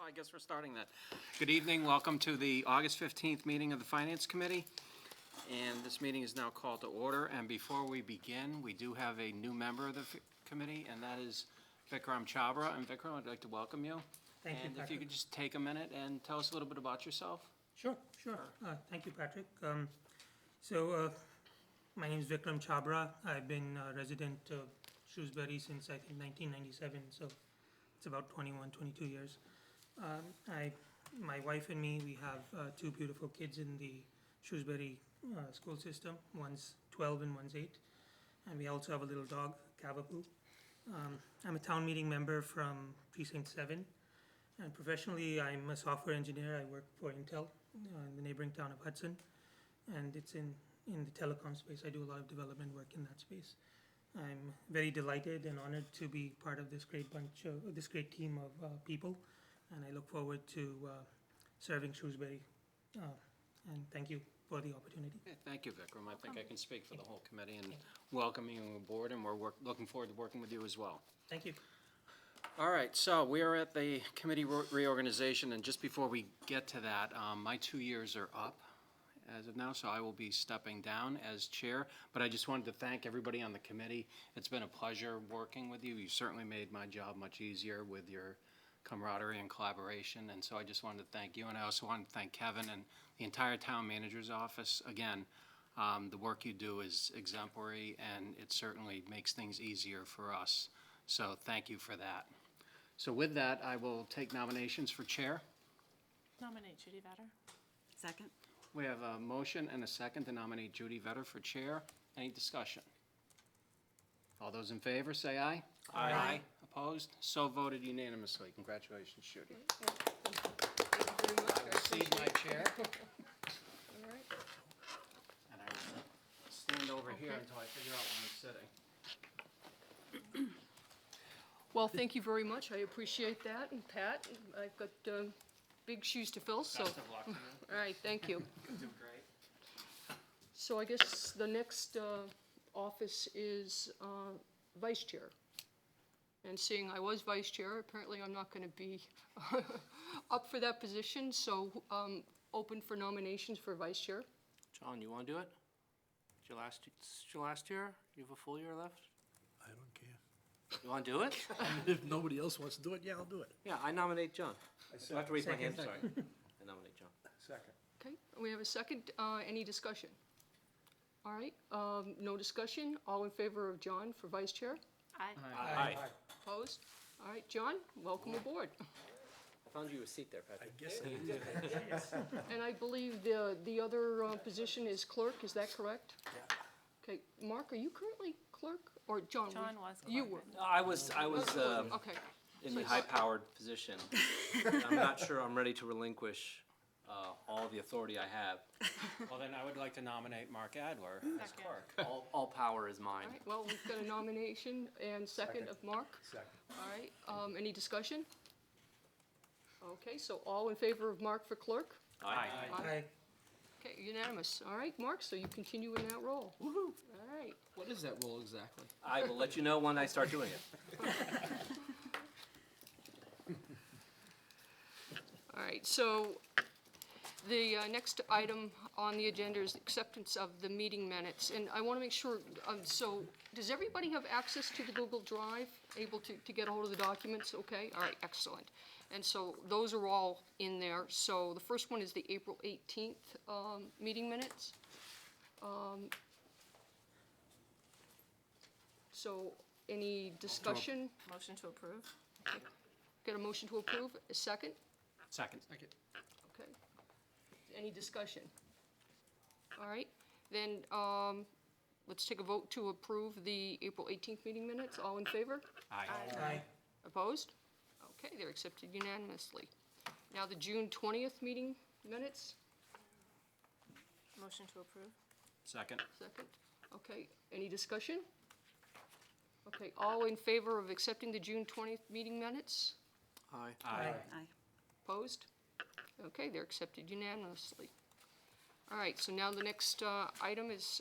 I guess we're starting that. Good evening, welcome to the August 15th meeting of the Finance Committee. And this meeting is now called to order, and before we begin, we do have a new member of the committee, and that is Vikram Chabra. And Vikram, I'd like to welcome you. Thank you, And if you Patrick. could just take a minute and tell us a little bit about yourself. Sure. Thank you, Patrick. My name is Vikram Chabra. I've been a resident of Shrewsbury since I think 1997, so it's about 21, 22 years. My wife and me, we have two beautiful kids in the Shrewsbury school system. One's 12 and one's 8. And we also have a little dog, Cavapoo. I'm a town meeting member from Precinct 7. And professionally, I'm a software engineer. I work for Intel in the neighboring town of Hudson. And it's in the telecom space. I do a lot of development work in that space. I'm very delighted and honored to be part of this great this great team of people. And I look forward to serving Shrewsbury. And thank you for the opportunity. Okay, thank you, Vikram. I think I can speak for the whole committee in welcoming you aboard, and we're looking forward to working with you as well. Thank you. All right, so we are at the committee reorganization, and just before we get to that, my 2 years are up as of now, so I will be stepping down as chair. But I just wanted to thank everybody on the committee. It's been a pleasure working with you. You certainly made my job much easier with your camaraderie and collaboration, and so I just wanted to thank you. And I also wanted to thank Kevin and the entire town manager's office. Again, the work you do is exemplary, and it certainly makes things easier for us. So thank you for that. So with that, I will take nominations for chair. Nominate Judy Vetter. Second? We have a motion and a second to nominate Judy Vetter for chair. Any discussion? All those in favor, say aye. Aye. Opposed? So voted unanimously. Congratulations, Judy. Thank you very much. I will cede my chair, All right. and I will stand over here until I figure out when I'm sitting. Well, thank you very much. I appreciate that. And Pat, I've got big shoes to fill, so. Best of luck to you. All right, thank you. Do great. So I guess the next office is vice chair. And seeing I was vice chair, apparently I'm not going to be up for that position, so open for nominations for vice chair. John, you want to do it? It's your last year? You have a full year left? I don't care. You want to do it? If nobody else wants to do it, yeah, I'll do it. Yeah, I nominate John. I have to raise my hand, Second. sorry. I nominate John. Second. Okay, we have a second. Any discussion? All right, no discussion. All in favor of John for vice chair? Aye. Opposed? All right, John, welcome aboard. I found you a seat there, I Patrick. guess I did. And I believe the other position is clerk, is that correct? Yeah. Okay, Mark, are you currently clerk? Or John? John was You clerk. were. I was Okay, in the high-powered position. I'm not sure I'm ready to relinquish all the authority I have. Well, then I would like to nominate Mark Adler as Second. clerk. All power is mine. all right, well, we've got a nomination and second of Mark. Second. All right, any discussion? Okay, so all in favor of Mark for clerk? Aye. Aye. Okay, unanimous. All right, Mark, so you continue in that role. Woo-hoo. All right. What is that role exactly? I will let you know when I start doing it. All right, so the next item on the agenda is acceptance of the meeting minutes. And I want to make sure, so does everybody have access to the Google Drive, able to get a hold of the documents? Okay, all right, excellent. And so those are all in there. So the first one is the April 18th meeting minutes. So any discussion? Motion to approve. Get a motion to approve, a second? Second. Okay. Any discussion? All right, then let's take a vote to approve the April 18th meeting minutes. All in favor? Aye. Aye. Opposed? Okay, they're accepted unanimously. Now the June 20th meeting minutes, Motion to approve. Second. second. Okay, any discussion? Okay, all in favor of accepting the June 20th meeting minutes? Aye. Aye. Aye. Opposed? Okay, they're accepted unanimously. All right, so now the next item is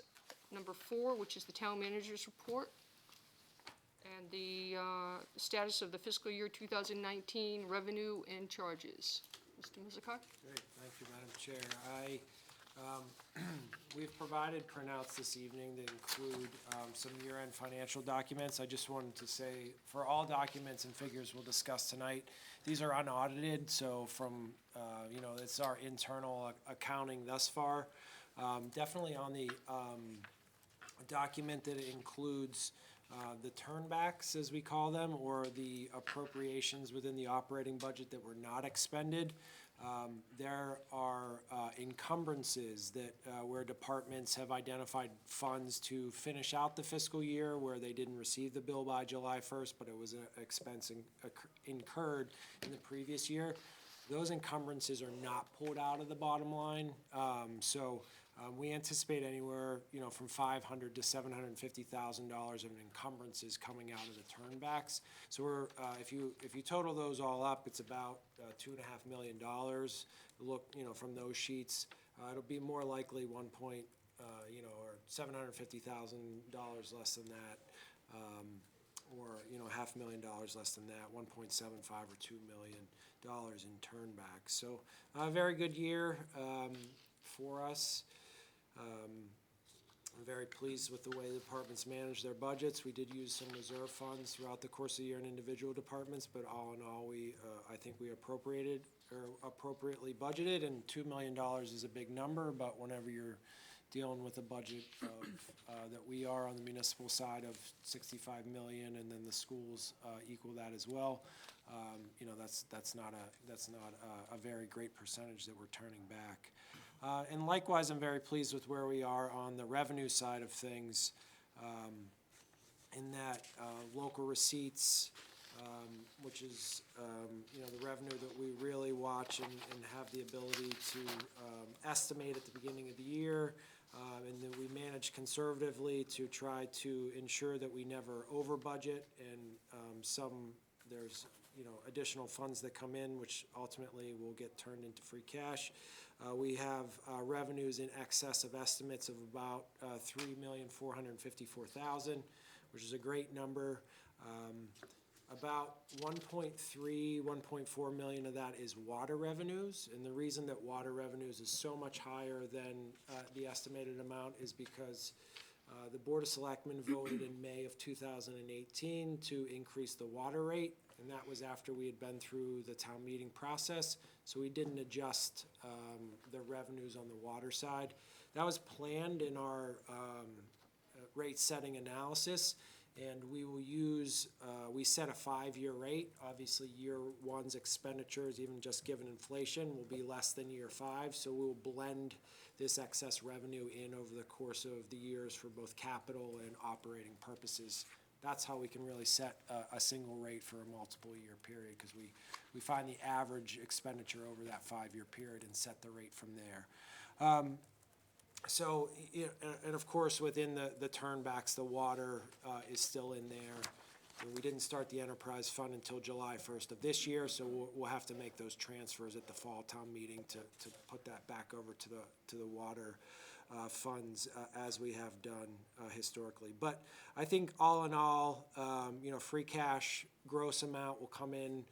number 4, which is the town manager's report. and the status of the fiscal year 2019 revenue and charges. Mr. Mizikar? Great, thank you, Madam Chair. We've provided printouts this evening that include some year-end financial documents. I just wanted to say, for all documents and figures we'll discuss tonight, these are unaudited, so from, it's our internal accounting thus far. Definitely on the document that includes the turnbacks, as we call them, or the appropriations within the operating budget that were not expended. There are encumbrances that where departments have identified funds to finish out the fiscal year where they didn't receive the bill by July 1st, but it was an expense incurred in the previous year. Those encumbrances are not pulled out of the bottom line. We anticipate anywhere, from $500,000 to $750,000 of encumbrances coming out of the turnbacks. So we're, if you total those all up, it's about $2.5 million. Look, from those sheets, it'll be more likely or $750,000 less than that, or $500,000 less than that, 1.75 or $2 million in turnbacks. So a very good year for us. I'm very pleased with the way the departments manage their budgets. We did use some reserve funds throughout the course of the year in individual departments, but all in all, I think we appropriately budgeted, and $2 million is a big number, but whenever you're dealing with a budget of, that we are on the municipal side of 65 million, and then the schools equal that as well, that's not a very great percentage that we're turning back. And likewise, I'm very pleased with where we are on the revenue side of things, in that local receipts, which is the revenue that we really watch and have the ability to estimate at the beginning of the year, and that we manage conservatively to try to ensure that we never over budget, and there's additional funds that come in which ultimately will get turned into free cash. We have revenues in excess of estimates of about $3,454,000, which is a great number. About 1.4 million of that is water revenues, and the reason that water revenues is so much higher than the estimated amount is because the Board of Selectmen voted in May of 2018 to increase the water rate, and that was after we had been through the town meeting process, so we didn't adjust the revenues on the water side. That was planned in our rate-setting analysis, and we will use, we set a 5-year rate. Obviously, year one's expenditures, even just given inflation, will be less than year 5, so we will blend this excess revenue in over the course of the years for both capital and operating purposes. That's how we can really set a single rate for a multiple year period, because we find the average expenditure over that 5-year period and set the rate from there. And of course, within the turnbacks, the water is still in there. And we didn't start the enterprise fund until July 1st of this year, so we'll have to make those transfers at the fall town meeting to put that back over to the water funds as we have done historically. But I think all in all, free cash gross amount will come in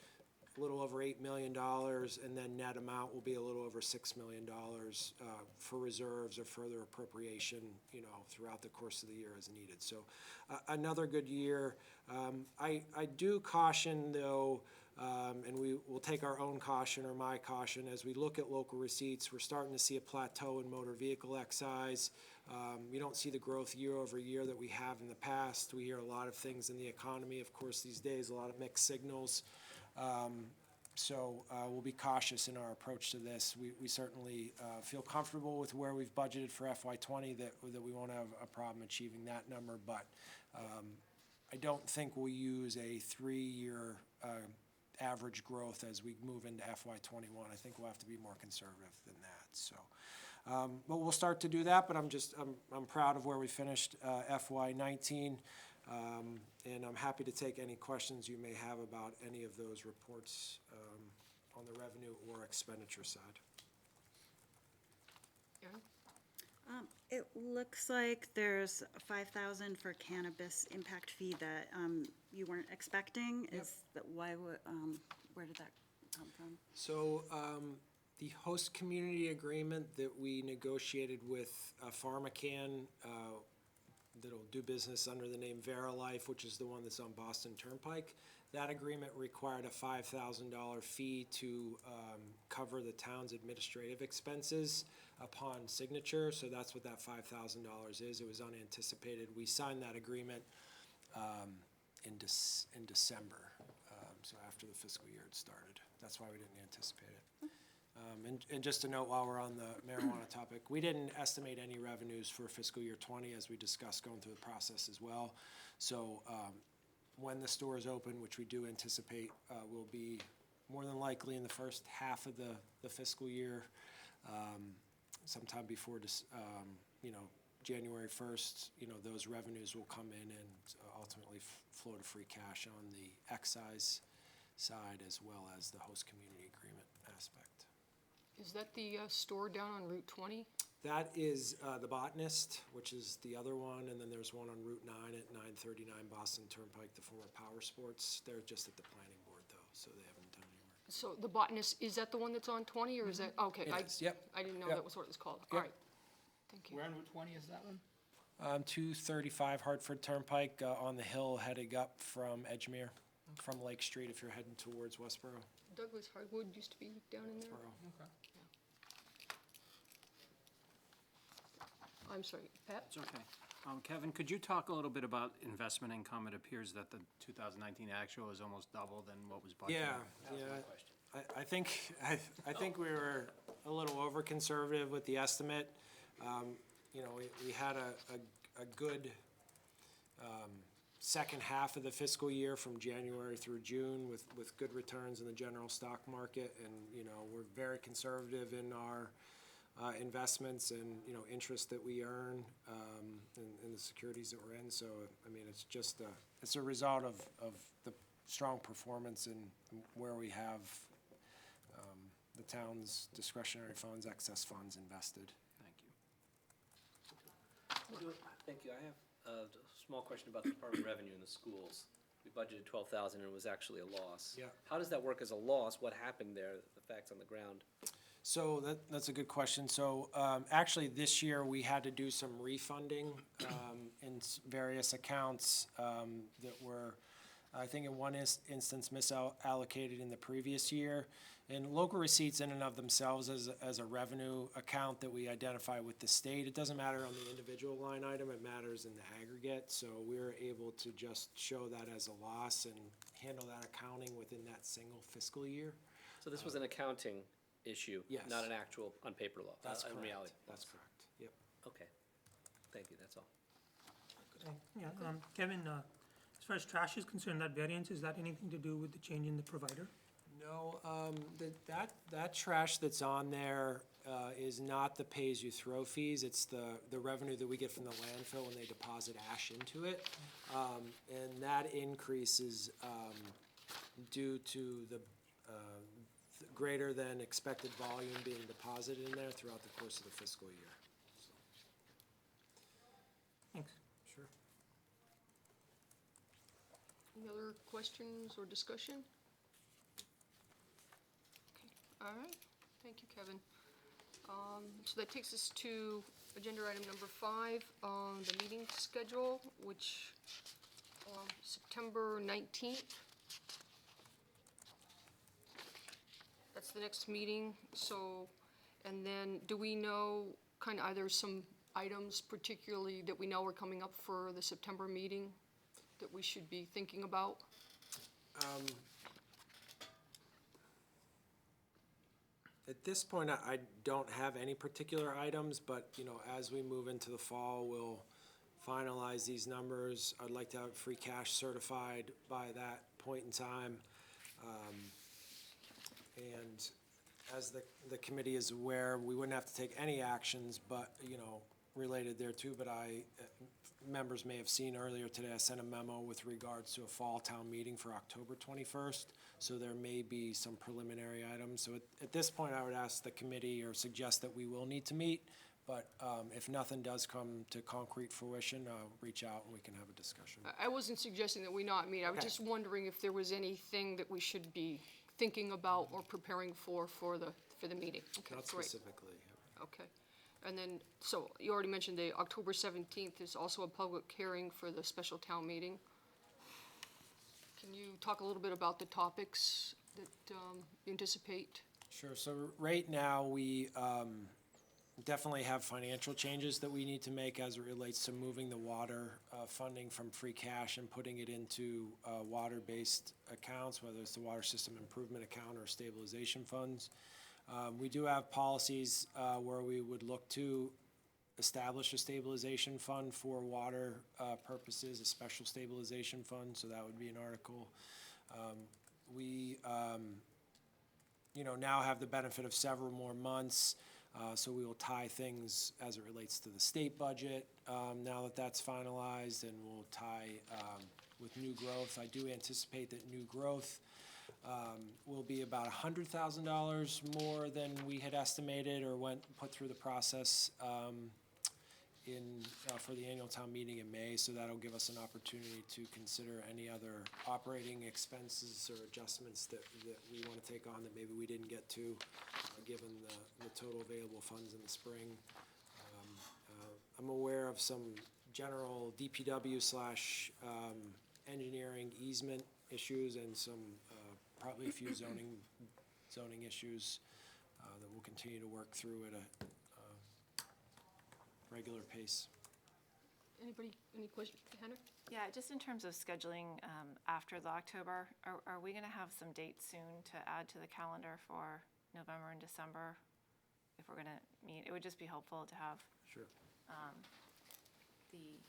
a little over $8 million, and then net amount will be a little over $6 million for reserves or further appropriation, throughout the course of the year as needed. So another good year. I do caution, though, and we will take our own caution, or my caution, as we look at local receipts. We're starting to see a plateau in motor vehicle excise. We don't see the growth year over year that we have in the past. We hear a lot of things in the economy, of course, these days, a lot of mixed signals. So we'll be cautious in our approach to this. We certainly feel comfortable with where we've budgeted for FY20, that we won't have a problem achieving that number, but I don't think we'll use a 3-year average growth as we move into FY21. I think we'll have to be more conservative than that. So, but we'll start to do that. But I'm proud of where we finished FY19, and I'm happy to take any questions you may have about any of those reports on the revenue or expenditure side. Erin? It looks like there's 5,000 for cannabis impact fee that you weren't expecting. Is that why, where did that come from? So, the host community agreement that we negotiated with PharmaCann, that'll do business under the name Verilife, which is the one that's on Boston Turnpike. That agreement required a $5,000 fee to cover the town's administrative expenses upon signature, so that's what that $5,000 is. It was unanticipated. We signed that agreement in December, so after the fiscal year had started. That's why we didn't anticipate it. And just to note, while we're on the marijuana topic, we didn't estimate any revenues for fiscal year '20, as we discussed going through the process as well. So when the store is open, which we do anticipate will be more than likely in the first half of the fiscal year, sometime before January 1st, those revenues will come in and ultimately flow to free cash on the excise side as well as the host community agreement aspect. Is that the store down on Route 20? That is The Botanist, which is the other one, and then there's one on Route 9 at 939 Boston Turnpike, the former Power Sports. They're just at the planning board though, so they haven't done any work. So the Botanist, is that the one that's on 20, or is that, okay. It is, yep. I didn't know Yep. that was what it was called. Yep. All right, thank you. Where on Route 20 is that one? 235 Hartford Turnpike on the hill heading up from Edgemere, from Lake Street if you're heading towards Westboro. Douglas Hardwood used to be down in there? Westboro. Okay. I'm sorry, Pat? It's okay. Kevin, could you talk a little bit about investment income? It appears that the 2019 actual is almost double than what was budgeted. Yeah. I think we were a little over conservative with the estimate. We had a good second half of the fiscal year from January through June with good returns in the general stock market, and we're very conservative in our investments and interest that we earn in the securities that we're in. So I mean, it's just it's a result of the strong performance and where we have the town's discretionary funds, excess funds invested. Thank you. Thank you. I have a small question about the Department of Revenue in the schools. We budgeted 12,000 and it was actually a loss. Yeah. How does that work as a loss? What happened there, the facts on the ground? So that's a good question. So actually, this year, we had to do some refunding in various accounts that were, I think in one instance, misallocated in the previous year. And local receipts in and of themselves as a revenue account that we identify with the state, it doesn't matter on the individual line item, it matters in the aggregate. So we're able to just show that as a loss and handle that accounting within that single fiscal year. So this was an accounting issue, Yes. not an actual on paper law, That's in correct. reality. That's correct. Yep. Okay. Thank you, that's all. Yeah, Kevin, as far as trash is concerned, that variance, is that anything to do with the change in the provider? No, that trash that's on there is not the pay-as-you-throw fees. It's the revenue that we get from the landfill when they deposit ash into it. And that increase is due to the greater than expected volume being deposited in there throughout the course of the fiscal year. Thanks. Sure. Any other questions or discussion? Okay, all right, thank you, Kevin. So that takes us to agenda item number 5, the meeting schedule, which, September 19th. That's the next meeting, so, and then do we know kind of either some items particularly that we know are coming up for the September meeting that we should be thinking about? At this point, I don't have any particular items, but, as we move into the fall, we'll finalize these numbers. I'd like to have free cash certified by that point in time. And as the committee is aware, we wouldn't have to take any actions, but, related thereto. But members may have seen earlier today, I sent a memo with regards to a fall town meeting for October 21st. So there may be some preliminary items. So at this point, I would ask the committee or suggest that we will need to meet, But if nothing does come to concrete fruition, reach out and we can have a discussion. I wasn't suggesting that we not meet, I was Okay. just wondering if there was anything that we should be thinking about or preparing for the meeting. Okay, Not great. specifically. Okay. And then, so you already mentioned the October 17th is also a public hearing for the special town meeting. Can you talk a little bit about the topics that you anticipate? Sure, so right now, we definitely have financial changes that we need to make as it relates to moving the water funding from free cash and putting it into water-based accounts, whether it's the water system improvement account or stabilization funds. We do have policies where we would look to establish a stabilization fund for water purposes, a special stabilization fund, so that would be an article. We now have the benefit of several more months, so we will tie things as it relates to the state budget, now that that's finalized, and we'll tie with new growth. I do anticipate that new growth will be about $100,000 more than we had estimated or put through the process for the annual town meeting in May, so that'll give us an opportunity to consider any other operating expenses or adjustments that we want to take on that maybe we didn't get to, given the total available funds in the spring. I'm aware of some general DPW / engineering easement issues and some, probably a few zoning issues that we'll continue to work through at a regular pace. Anybody, any questions? Hannah? Yeah, just in terms of scheduling after the October, are we going to have some dates soon to add to the calendar for November and December? If we're going to meet, it would just be helpful to have Sure. the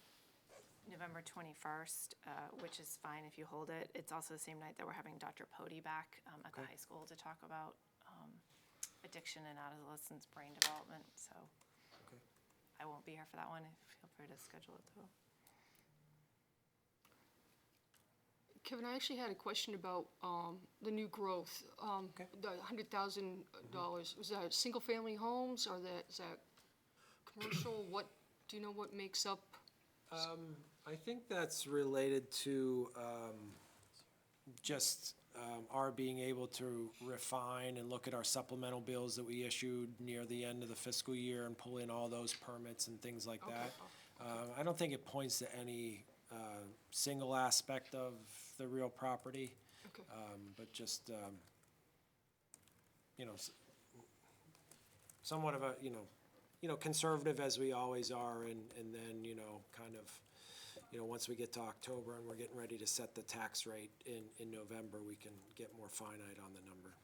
November 21st, which is fine if you hold it. It's also the same night that we're having Dr. Pody back at the Okay. high school to talk about addiction and adolescents' brain development, so Okay. I won't be here for that one. Feel free to schedule it though. Kevin, I actually had a question about the new growth. The $100,000, was that single-family homes, or is that commercial? Do you know what makes up? I think that's related to just our being able to refine and look at our supplemental bills that we issued near the end of the fiscal year and pull in all those permits and things like that. I don't think it points to any single aspect of the real property, Okay. but just, somewhat of a, conservative as we always are, and then, kind of, once we get to October and we're getting ready to set the tax rate in November, we can get more finite on the number.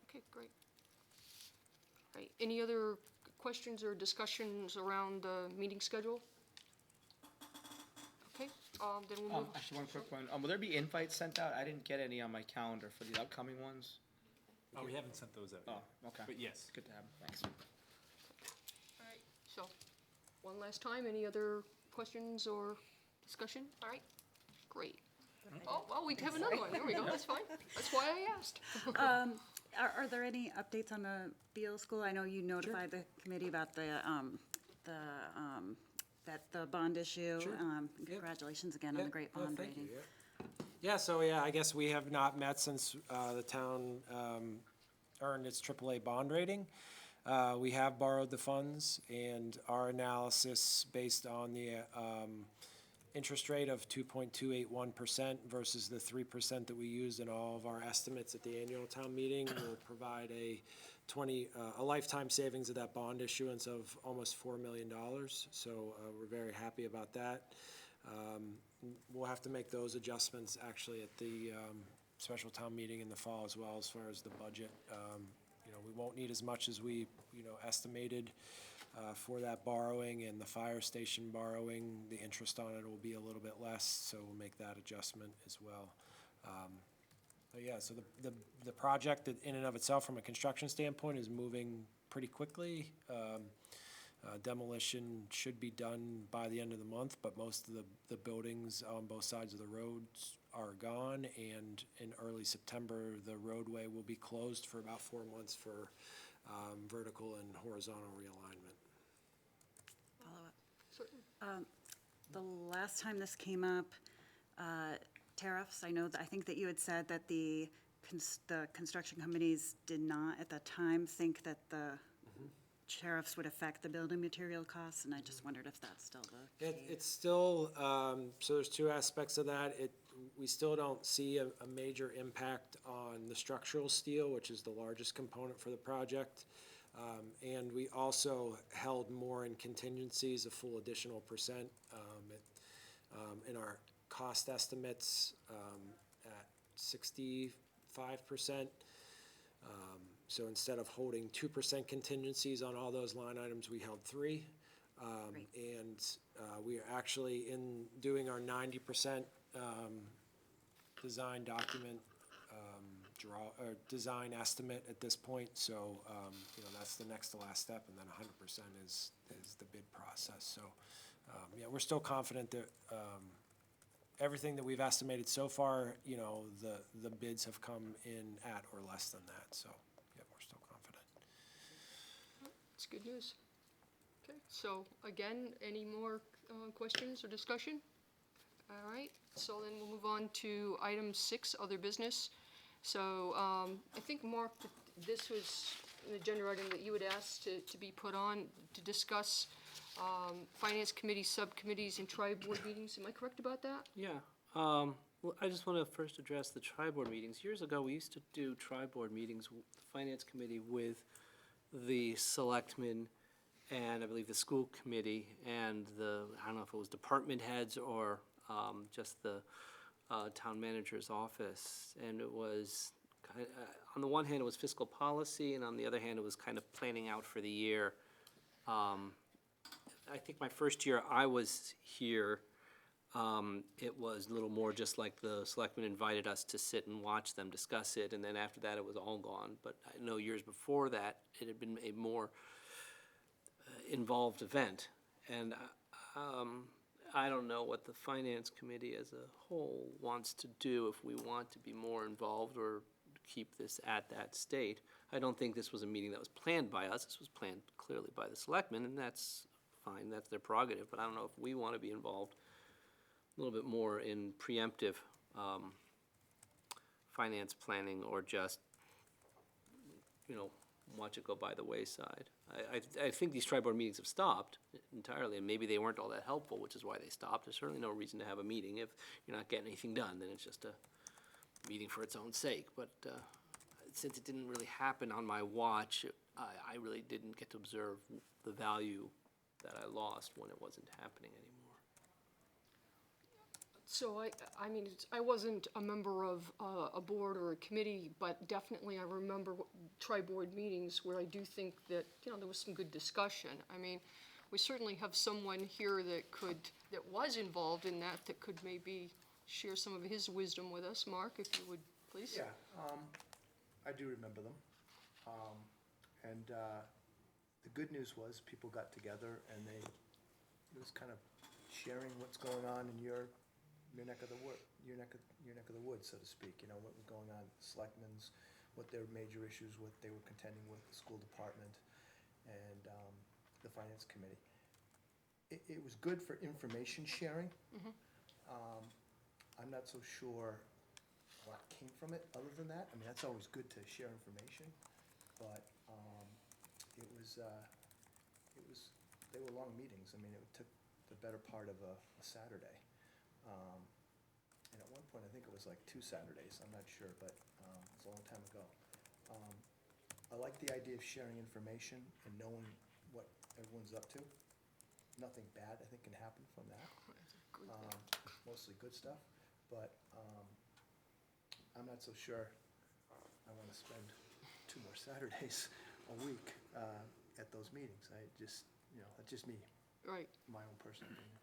Okay, great. Great. Any other questions or discussions around the meeting schedule? Okay, then we'll move. Actually, one quick one. Will there be invites sent out? I didn't get any on my calendar for the upcoming ones. Oh, we haven't sent those out Oh, yet. okay. But yes. Good to have. Thanks. All right, so, one last time, any other questions or discussion? All right, great. Oh, well, we have another one, there we go, that's fine, that's why I asked. Are there any updates on the Beal School? I know you notified the committee about the bond issue. Congratulations again on the great bond Thank you, rating. yeah. So, I guess we have not met since the town earned its AAA bond rating. We have borrowed the funds, and our analysis based on the interest rate of 2.281% versus the 3% that we used in all of our estimates at the annual town meeting will provide a lifetime savings of that bond issuance of almost $4 million. So we're very happy about that. We'll have to make those adjustments actually at the special town meeting in the fall as well, as far as the budget. We won't need as much as we, estimated for that borrowing, and the fire station borrowing, the interest on it will be a little bit less, so we'll make that adjustment as well. So the project in and of itself, from a construction standpoint, is moving pretty quickly. Demolition should be done by the end of the month, but most of the buildings on both sides of the roads are gone, and in early September, the roadway will be closed for about 4 months for vertical and horizontal realignment. The last time this came up, tariffs, I think that you had said that the construction companies did not at that time think that the tariffs would affect the building material costs, and I just wondered if that's still the case. It's still, so there's two aspects of that. We still don't see a major impact on the structural steel, which is the largest component for the project. And we also held more in contingencies, a full additional percent, in our cost estimates, at 65%. So instead of holding 2% contingencies on all those line items, we held 3%. Great. And we are actually doing our 90% design document, design estimate at this point. So, that's the next to last step, and then 100% is the bid process. So, yeah, we're still confident that everything that we've estimated so far, the bids have come in at or less than that. So, yeah, we're still confident. It's good news. Okay, so again, any more questions or discussion? All right, so then we'll move on to item 6, other business. So I think, Mark, this was an agenda item that you had asked to be put on to discuss finance committee, subcommittees, and tri-board meetings. Am I correct about that? Yeah, well, I just want to first address the tri-board meetings. Years ago, we used to do tri-board meetings, the finance committee with the selectmen and I believe the school committee and I don't know if it was department heads or just the town manager's office. And it was, on the one hand, it was fiscal policy, and on the other hand, it was kind of planning out for the year. I think my first year I was here, it was a little more just like the selectmen invited us to sit and watch them discuss it, and then after that, it was all gone. But I know years before that, it had been a more involved event. And I don't know what the finance committee as a whole wants to do, if we want to be more involved or keep this at that state. I don't think this was a meeting that was planned by us. This was planned clearly by the selectmen, and that's fine, that's their prerogative. But I don't know if we want to be involved a little bit more in preemptive finance planning, or just, watch it go by the wayside. I think these tri-board meetings have stopped entirely, and maybe they weren't all that helpful, which is why they stopped. There's certainly no reason to have a meeting. If you're not getting anything done, then it's just a meeting for its own sake. But since it didn't really happen on my watch, I really didn't get to observe the value that I lost when it wasn't happening anymore. So I mean, I wasn't a member of a board or a committee, but definitely I remember tri-board meetings where I do think that, there was some good discussion. I mean, we certainly have someone here that was involved in that could maybe share some of his wisdom with us. Mark, if you would, please. Yeah, I do remember them. And the good news was people got together and it was kind of sharing what's going on in your neck of the woods, so to speak. What was going on, selectmen's, what their major issues, what they were contending with, the school department, and the finance committee. It was good for information sharing. I'm not so sure what came from it other than that. I mean, that's always good to share information, but they were long meetings. I mean, it took the better part of a Saturday. And at one point, I think it was like 2 Saturdays, I'm not sure, but it's a long time ago. I like the idea of sharing information and knowing what everyone's up to. Nothing bad, I think, can happen from that. Mostly good stuff, but I'm not so sure I want to spend 2 more Saturdays a week at those meetings. That's just me, Right. my own personal opinion.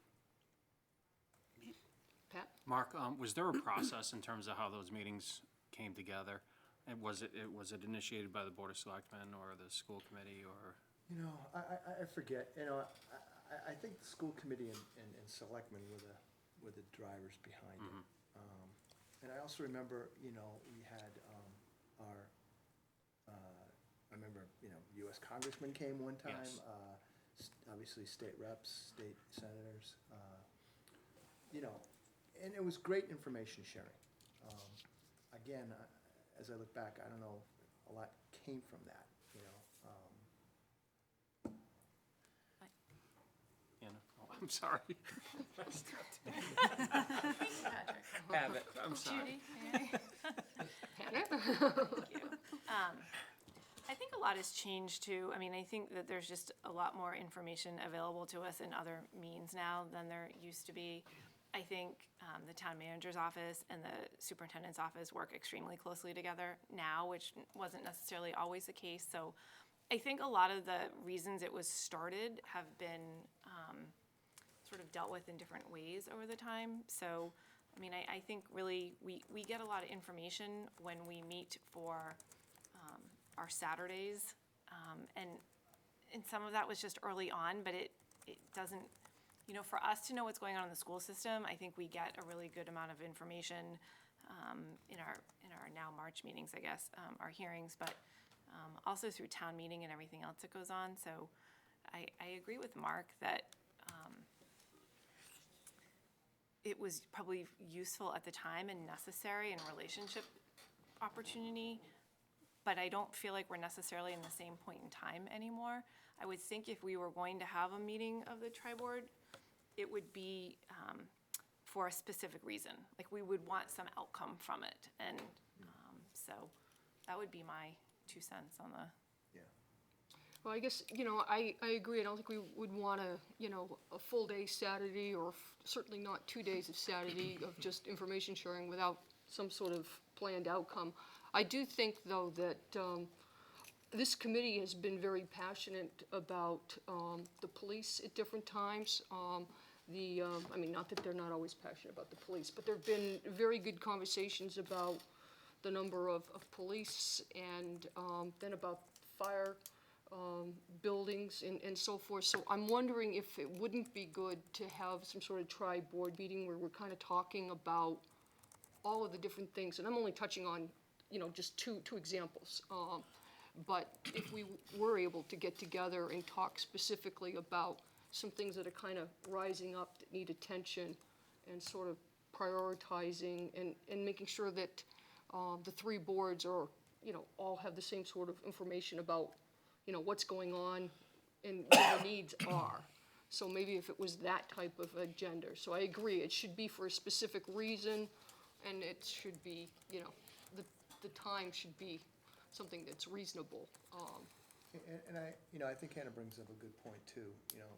Pat? Mark, was there a process in terms of how those meetings came together? And was it initiated by the Board of Selectmen or the school committee, or? I forget. I think the school committee and selectmen were the drivers behind it. And I also remember, we had I remember, U.S. Congressman came one time. Yes. obviously state reps, state senators, you know, and it was great information sharing. Again, as I look back, I don't know, a lot came from that, you know. Anna, oh, I'm sorry. Have it. I'm sorry. Judy, may I? I think a lot has changed too. I mean, I think that there's just a lot more information available to us in other means now than there used to be. I think the town manager's office and the superintendent's office work extremely closely together now, which wasn't necessarily always the case. So I think a lot of the reasons it was started have been sort of dealt with in different ways over the time. So, I mean, I think really we get a lot of information when we meet for our Saturdays. And some of that was just early on, but it doesn't, you know, for us to know what's going on in the school system, I think we get a really good amount of information in our now March meetings, I guess, our hearings, but also through town meeting and everything else that goes on. So I agree with Mark that it was probably useful at the time and necessary and relationship opportunity, but I don't feel like we're necessarily in the same point in time anymore. I would think if we were going to have a meeting of the tri-board, it would be for a specific reason. Like, we would want some outcome from it. And so that would be my 2 cents on the. Yeah. Well, I guess, you know, I agree. I don't think we would want a full day Saturday, or certainly not 2 days of Saturday of just information sharing without some sort of planned outcome. I do think, though, that this committee has been very passionate about the police at different times. I mean, not that they're not always passionate about the police, but there have been very good conversations about the number of police and then about fire buildings and so forth. So I'm wondering if it wouldn't be good to have some sort of tri-board meeting where we're kind of talking about all of the different things. And I'm only touching on, you know, just two examples. But if we were able to get together and talk specifically about some things that are kind of rising up that need attention, and sort of prioritizing and making sure that the 3 boards are, you know, all have the same sort of information about, you know, what's going on and what the needs are. So maybe if it was that type of agenda. So I agree, it should be for a specific reason, and it should be, you know, the time should be something that's reasonable. And I, you know, I think Hannah brings up a good point too, you know.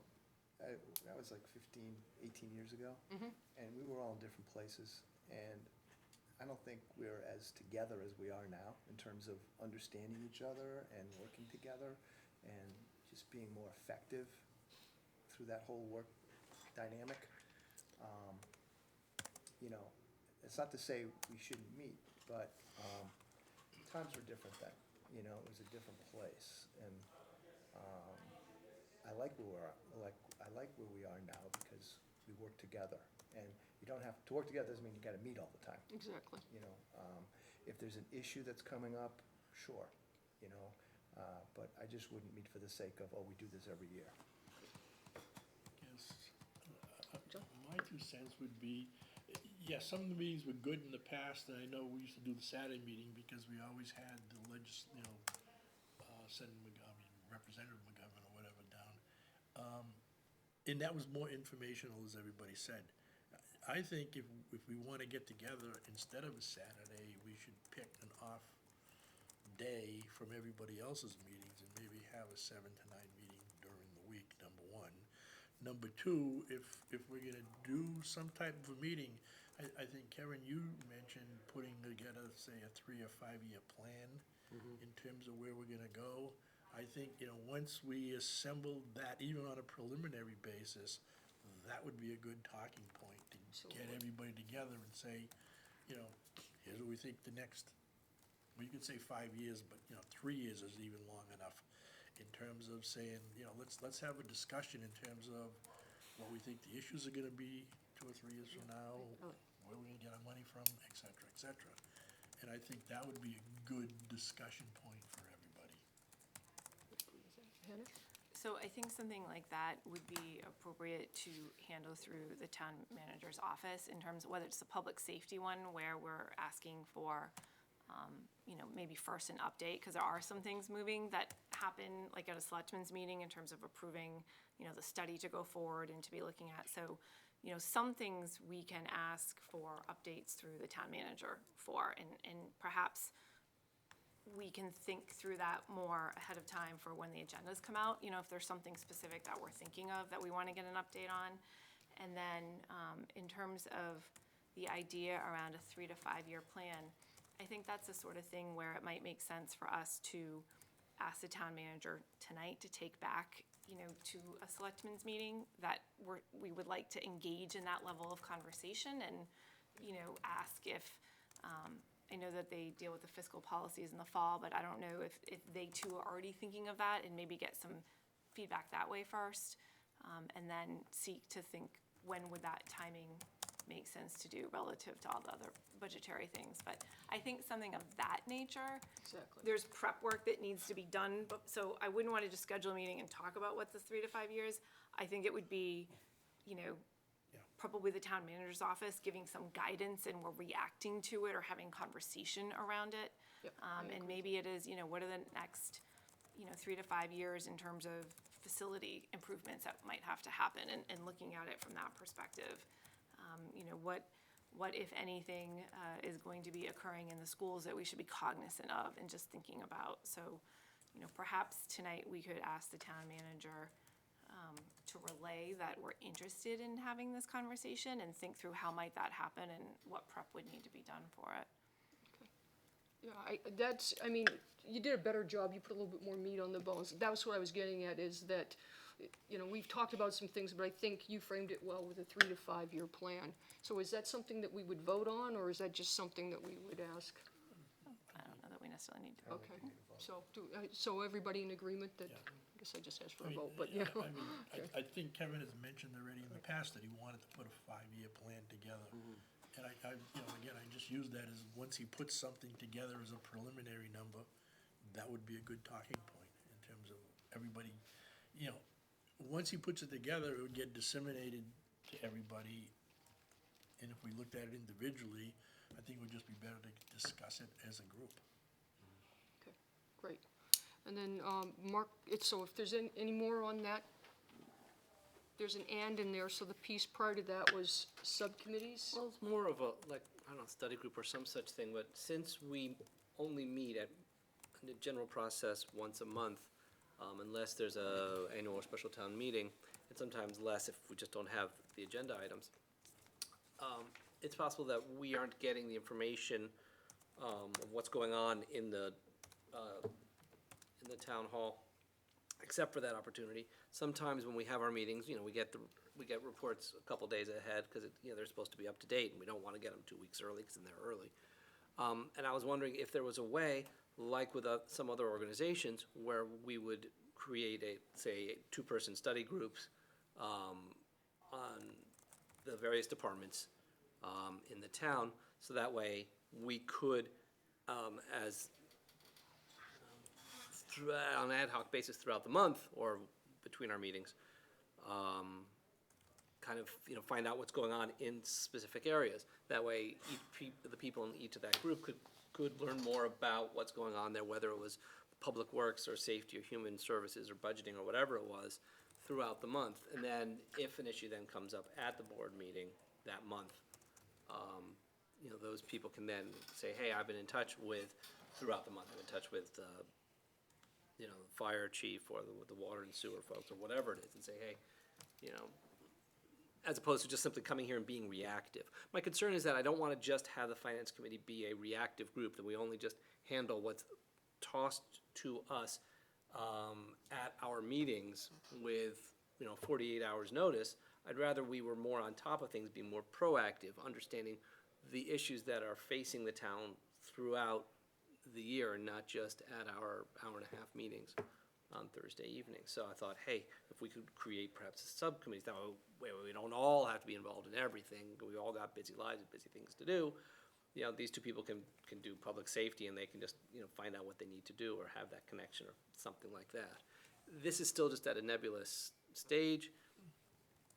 That was like 15, 18 years ago, and we were all in different places, and I don't think we're as together as we are now in terms of understanding each other and working together and just being more effective through that whole work dynamic. You know, it's not to say we shouldn't meet, but times were different then. You know, it was a different place, and I like where we are now because we work together, and you don't have to work together doesn't mean you got to meet all the time. Exactly. You know, if there's an issue that's coming up, sure, you know, but I just wouldn't meet for the sake of, oh, we do this every year. Yes. My 2 cents would be, yes, some of the meetings were good in the past, and I know we used to do the Saturday meeting because we always had the Representative McGovern or whatever down. And that was more informational, as everybody said. I think if we want to get together, instead of a Saturday, we should pick an off day from everybody else's meetings and maybe have a 7 to 9 meeting during the week, number 1. Number 2, if we're gonna do some type of a meeting, I think, Karen, you mentioned putting together, say, a 3 or 5 year plan in terms of where we're gonna go. I think, you know, once we assemble that, even on a preliminary basis, that would be a good talking point to get everybody together and say, you know, here's what we think the next, we could say 5 years, but, you know, 3 years is even long enough in terms of saying, you know, let's have a discussion in terms of what we think the issues are gonna be 2 or 3 years from now, where we're gonna get our money from, et cetera, et cetera. And I think that would be a good discussion point for everybody. Hannah? So I think something like that would be appropriate to handle through the town manager's office in terms of whether it's the public safety one where we're asking for, maybe first an update, because there are some things moving that happen, like at a selectmen's meeting in terms of approving, the study to go forward and to be looking at. So, some things we can ask for updates through the town manager for, and perhaps we can think through that more ahead of time for when the agendas come out, if there's something specific that we're thinking of that we want to get an update on. And then, in terms of the idea around a 3 to 5 year plan, I think that's the sort of thing where it might make sense for us to ask the town manager tonight to take back, to a selectmen's meeting, that we would like to engage in that level of conversation and, ask if, I know that they deal with the fiscal policies in the fall, but I don't know if they too are already thinking of that, and maybe get some feedback that way first, and then seek to think, when would that timing make sense to do relative to all the other budgetary things. But I think something of that nature. Exactly. There's prep work that needs to be done, so I wouldn't want to just schedule a meeting and talk about what's the 3 to 5 years. I think it would be, probably the town manager's office giving some guidance, and we're reacting to it or having conversation around it. Yep, I And agree. maybe it is, what are the next, 3 to 5 years in terms of facility improvements that might have to happen, and looking at it from that perspective. What if anything, is going to be occurring in the schools that we should be cognizant of and just thinking about? So, perhaps tonight we could ask the town manager to relay that we're interested in having this conversation and think through how might that happen and what prep would need to be done for it. Yeah, you did a better job, you put a little bit more meat on the bones. That was what I was getting at, is that, we've talked about some things, but I think you framed it well with a 3 to 5 year plan. So is that something that we would vote on, or is that just something that we would ask? I don't know that we necessarily need to. Okay, so everybody in agreement that, I guess I just asked for a vote, but yeah. I think Kevin has mentioned already in the past that he wanted to put a 5-year plan together. And again, I just use that as, once he puts something together as a preliminary number, that would be a good talking point in terms of everybody, once he puts it together, it would get disseminated to everybody. And if we looked at it individually, I think it would just be better to discuss it as a group. Okay, great. And then, Mark, so if there's any more on that, there's an and in there, so the piece prior to that was subcommittees? Well, it's more of a, study group or some such thing, but since we only meet in the general process once a month, unless there's a annual or special town meeting, and sometimes less if we just don't have the agenda items, it's possible that we aren't getting the information of what's going on in the town hall, except for that opportunity. Sometimes when we have our meetings, we get reports a couple days ahead, because they're supposed to be up to date, and we don't want to get them 2 weeks early, because then they're early. And I was wondering if there was a way, like with some other organizations, where we would create say, 2-person study groups on the various departments in the town, so that way we could, on an ad hoc basis throughout the month or between our meetings, kind of, find out what's going on in specific areas. That way, the people in each of that group could learn more about what's going on there, whether it was public works or safety or human services or budgeting or whatever it was, throughout the month. And then if an issue then comes up at the board meeting that month, those people can then say, hey, I've been in touch with, throughout the month, I've been in touch with, the fire chief or the water and sewer folks or whatever it is, and say, hey, as opposed to just simply coming here and being reactive. My concern is that I don't want to just have the finance committee be a reactive group, that we only just handle what's tossed to us at our meetings with 48 hours notice. I'd rather we were more on top of things, be more proactive, understanding the issues that are facing the town throughout the year, and not just at our hour-and-a-half meetings on Thursday evening. So I thought, hey, if we could create perhaps a subcommittee, that way we don't all have to be involved in everything. We all got busy lives and busy things to do. These 2 people can do public safety, and they can just, find out what they need to do or have that connection or something like that. this is still just at a nebulous stage.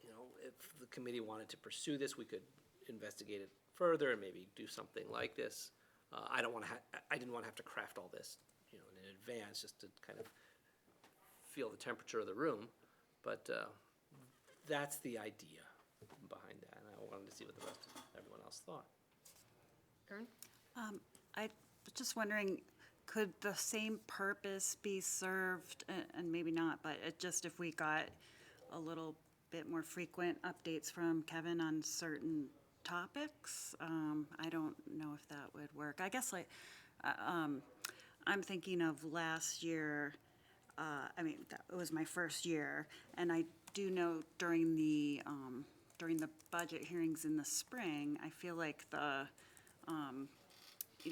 You know, if the committee wanted to pursue this, we could investigate it further and maybe do something like this. I didn't want to have to craft all this, you know, in advance, just to kind of feel the temperature of the room. But that's the idea behind that, and I wanted to see what the rest of everyone else thought. Erin? I was just wondering, could the same purpose be served, and maybe not, but it just if we got a little bit more frequent updates from Kevin on certain topics? I don't know if that would work. I guess I'm thinking of last year. It was my first year, and I do know during the budget hearings in the spring, I feel like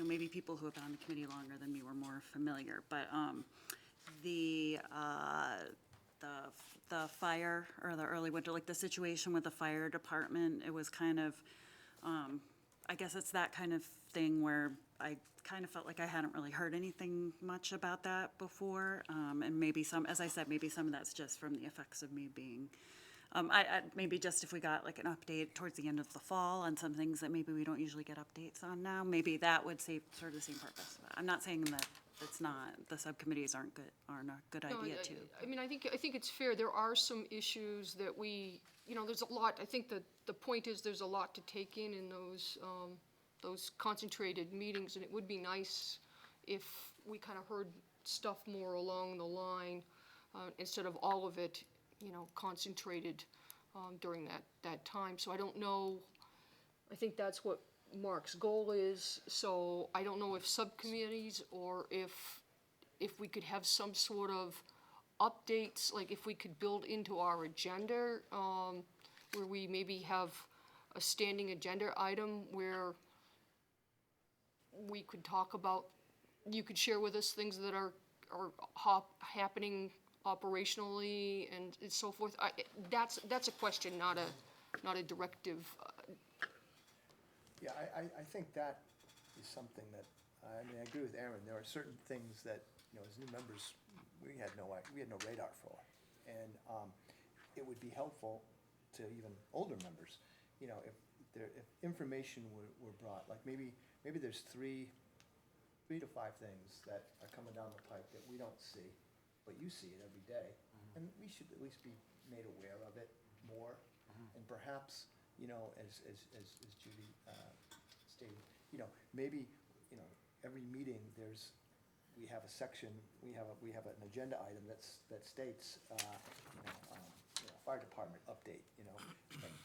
maybe people who have been on the committee longer than me were more familiar, but the fire or the early winter, like the situation with the fire department, it was kind of, I guess it's that kind of thing where I kind of felt like I hadn't really heard anything much about that before. And maybe as I said, maybe some of that's just from the effects of me being, maybe just if we got like an update towards the end of the fall on some things that maybe we don't usually get updates on now, maybe that would serve the same purpose. I'm not saying that it's not, the subcommittees aren't a good No, idea too. I mean, I think it's fair. There are some issues that there's a lot. I think the point is there's a lot to take in those concentrated meetings, and it would be nice if we kind of heard stuff more along the line instead of all of it, concentrated during that time. So I don't know. I think that's what Mark's goal is. So I don't know if subcommittees or if we could have some sort of updates, like if we could build into our agenda, where we maybe have a standing agenda item where we could talk about, you could share with us things that are happening operationally and so forth. That's a question, not a directive. Yeah, I think that is something that, I agree with Aaron. There are certain things that, as new members, we had no radar for. And it would be helpful to even older members, if information were brought, like maybe there's three to five things that are coming down the pike that we don't see, but you see it every day. And we should at least be made aware of it more. And perhaps, as Judy stated, maybe, every meeting we have a section, we have an agenda item that states, fire department update,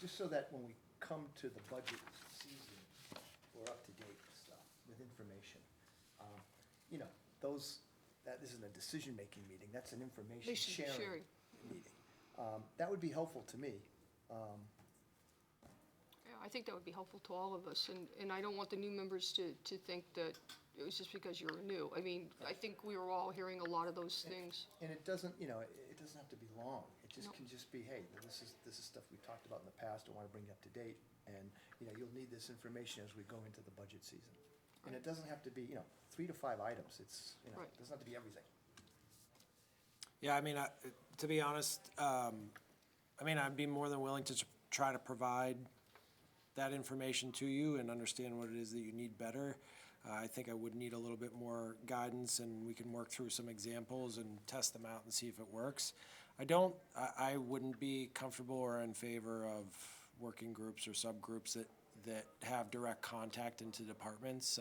just so that when we come to the budget season, we're up to date with stuff, with information. That isn't a decision-making meeting, that's an information sharing meeting. That would be helpful to me. Yeah, I think that would be helpful to all of us, and I don't want the new members to think that it was just because you're new. I mean, I think we were all hearing a lot of those things. And it doesn't, it doesn't have to be long. It just can just be, hey, this is stuff we talked about in the past. I want to bring you up to date, and you'll need this information as we go into the budget season. And it doesn't have to be 3 to 5 items. It's it doesn't have to be everything. Yeah, to be honest, I'd be more than willing to try to provide that information to you and understand what it is that you need better. I think I would need a little bit more guidance, and we can work through some examples and test them out and see if it works. I wouldn't be comfortable or in favor of working groups or subgroups that have direct contact into departments.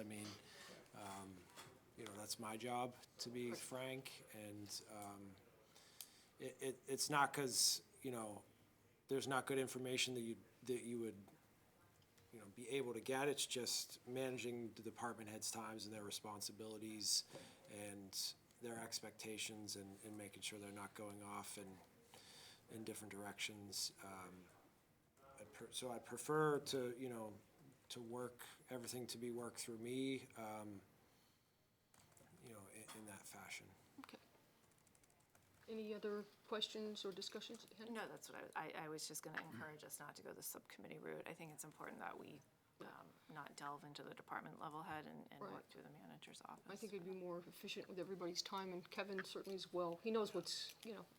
That's my job, to be frank, and it's not because there's not good information that you would be able to get. It's just managing the department heads' times and their responsibilities and their expectations, and making sure they're not going off in different directions. So I prefer to work everything to be worked through me, in that fashion. Okay. Any other questions or discussions? Hen? No, that's what I was just going to encourage us not to go the subcommittee route. I think it's important that we not delve into the department level head and Right. work through the manager's office. I think it'd be more efficient with everybody's time, and Kevin certainly as well. He knows what's,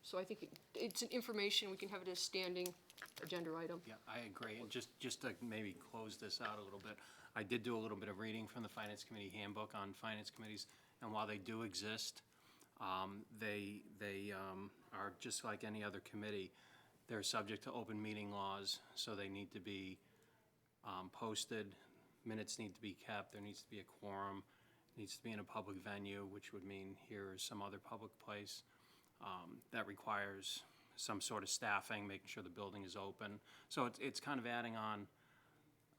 so I think it's an information, we can have it as standing agenda item. Yeah, I agree. And just to maybe close this out a little bit, I did do a little bit of reading from the Finance Committee handbook on finance committees, and while they do exist, they are just like any other committee. They're subject to open meeting laws, so they need to be posted, minutes need to be kept, there needs to be a quorum, needs to be in a public venue, which would mean here or some other public place. That requires some sort of staffing, making sure the building is open. So it's kind of adding on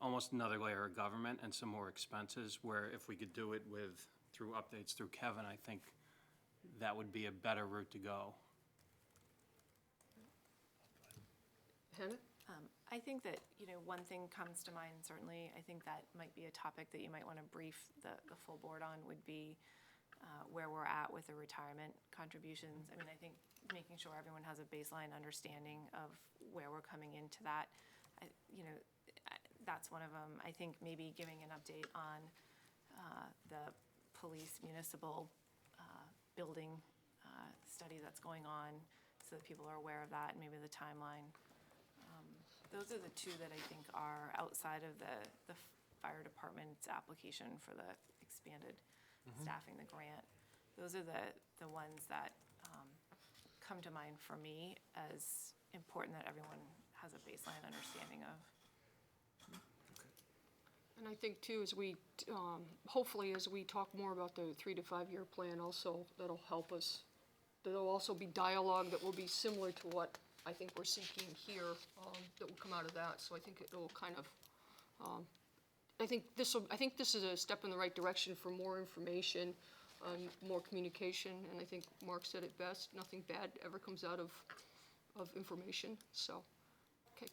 almost another layer of government and some more expenses, where if we could do it through updates through Kevin, I think that would be a better route to go. Hannah? I think that, one thing comes to mind, certainly, I think that might be a topic that you might want to brief the full board on, would be where we're at with the retirement contributions. I mean, I think making sure everyone has a baseline understanding of where we're coming into that, that's one of them. I think maybe giving an update on the police municipal building study that's going on, so that people are aware of that, and maybe the timeline. Those are the two that I think are outside of the fire department's application for the expanded staffing, the grant. Those are the ones that come to mind for me as important that everyone has a baseline understanding of. And I think too, as we, hopefully as we talk more about the 3 to 5 year plan also, that'll help us. There'll also be dialogue that will be similar to what I think we're seeking here, that will come out of that. So I think it'll kind of, I think this is a step in the right direction for more information, more communication, and I think Mark said it best, nothing bad ever comes out of information, so, okay.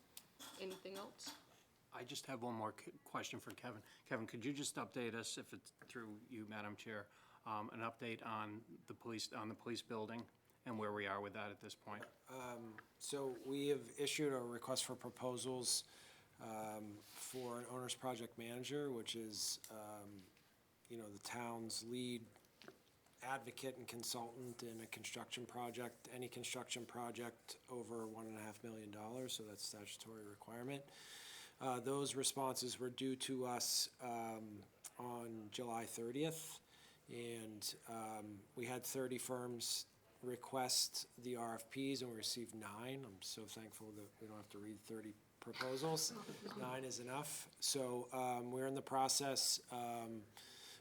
Anything else? I just have one more question for Kevin. Kevin, could you just update us, if it's through you, Madam Chair, an update on the police building and where we are with that at this point? So we have issued a request for proposals for an owner's project manager, which is, the town's lead advocate and consultant in a construction project, any construction project over $1.5 million, so that's statutory requirement. Those responses were due to us on July 30th, and we had 30 firms request the RFPs, and we received 9. I'm so thankful that we don't have to read 30 proposals. 9 is enough. So we're in the process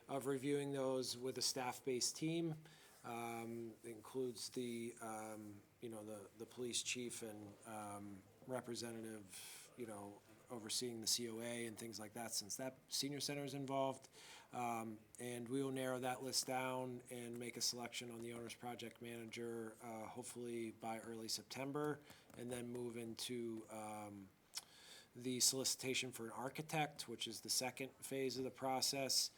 of reviewing those with a staff-based team. It includes the police chief and representative, overseeing the COA and things like that, since that senior center is involved. And we will narrow that list down and make a selection on the owner's project manager, hopefully by early September, and then move into the solicitation for an architect, which is the second phase of the process.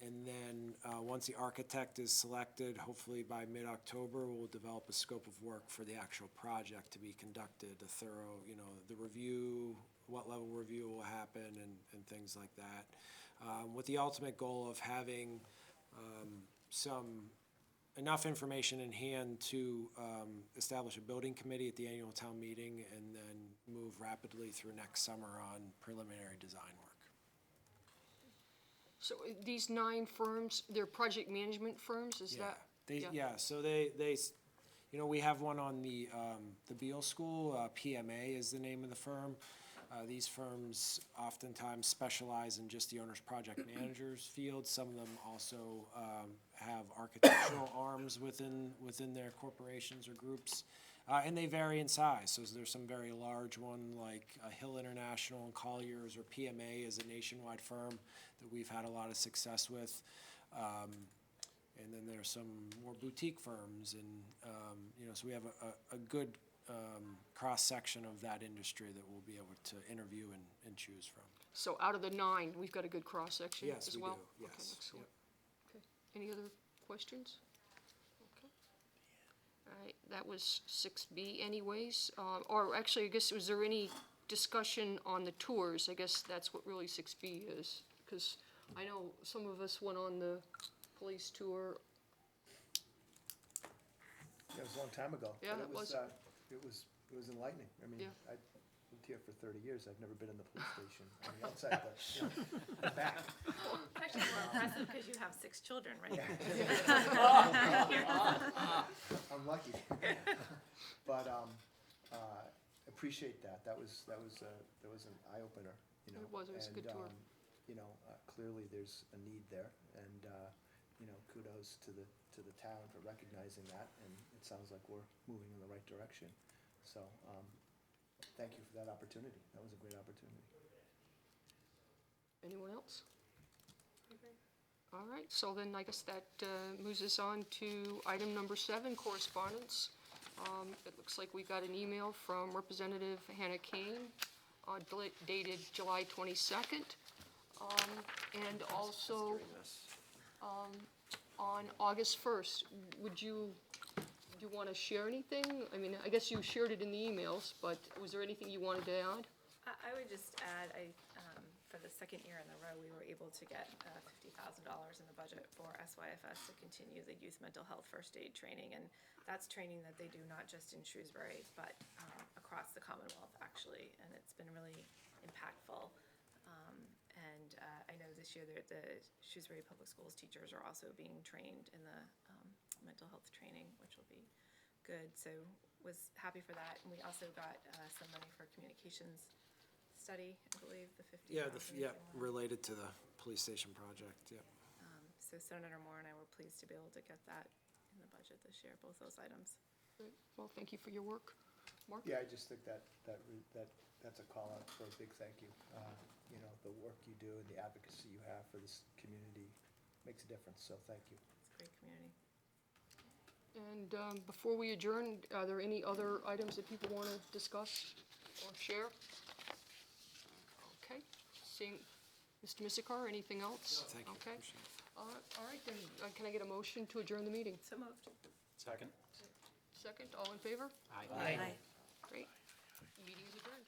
And then once the architect is selected, hopefully by mid-October, we'll develop a scope of work for the actual project to be conducted, a thorough, the review, what level review will happen, and things like that. With the ultimate goal of having enough information in hand to establish a building committee at the annual town meeting, and then move rapidly through next summer on preliminary design work. So these 9 firms, they're project management firms, is that? So they we have one on the Beale School, PMA is the name of the firm. These firms oftentimes specialize in just the owner's project manager's field. Some of them also have architectural arms within their corporations or groups. And they vary in size. So there's some very large one like Hill International and Colliers, or PMA is a nationwide firm that we've had a lot of success with. And then there's some more boutique firms, and so we have a good cross-section of that industry that we'll be able to interview and choose from. So out of the 9, we've got a good cross-section Yes, as we well? do, Okay, yes. excellent. Okay, any other questions? Okay. All right, that was 6B anyways, or actually, I guess, was there any discussion on the tours. I guess that's what really 6B is, because I know some of us went on the police tour. It was a long time ago. Yeah, but it was. It was enlightening. I mean, Yeah. I lived here for 30 years. I've never been in the police station. I mean, outside the back. It's actually more impressive because you have 6 children, right? I'm lucky. But, appreciate that. That was an eye opener, you know. It was a good tour. You know, clearly there's a need there, and, you know, kudos to the town for recognizing that, and it sounds like we're moving in the right direction. So, thank you for that opportunity. That was a great opportunity. Anyone else? All right, so then I guess that moves us on to item number 7, correspondence. It looks like we got an email from Representative Hannah Kane dated July 22nd. And also on August 1st. Do you want to share anything? I mean, I guess you shared it in the emails, but was there anything you wanted to add? I would just add, for the second year in a row, we were able to get $50,000 in the budget for SYFS to continue the youth mental health first aid training. And that's training that they do not just in Shrewsbury, but across the Commonwealth, actually. And it's been really impactful. And I know this year the Shrewsbury Public Schools teachers are also being trained in the mental health training, which will be good. So was happy for that. And we also got some money for communications study, I believe, the 50,000. Yeah, related to the police station project, yeah. So Senator Moore and I were pleased to be able to get that in the budget this year, both those items. Great. Well, thank you for your work. Mark? Yeah, I just think that's a call out for a big thank you. You know, the work you do and the advocacy you have for this community makes a difference, so thank you. It's a great community. And before we adjourn, are there any other items that people want to discuss or share? Okay, seeing, Mr. Misikar, anything else? Thank you. Okay. Appreciate it. All right, then, can I get a motion to adjourn the meeting? So moved. Second. Second, all in favor? Aye. Great. Meeting is adjourned.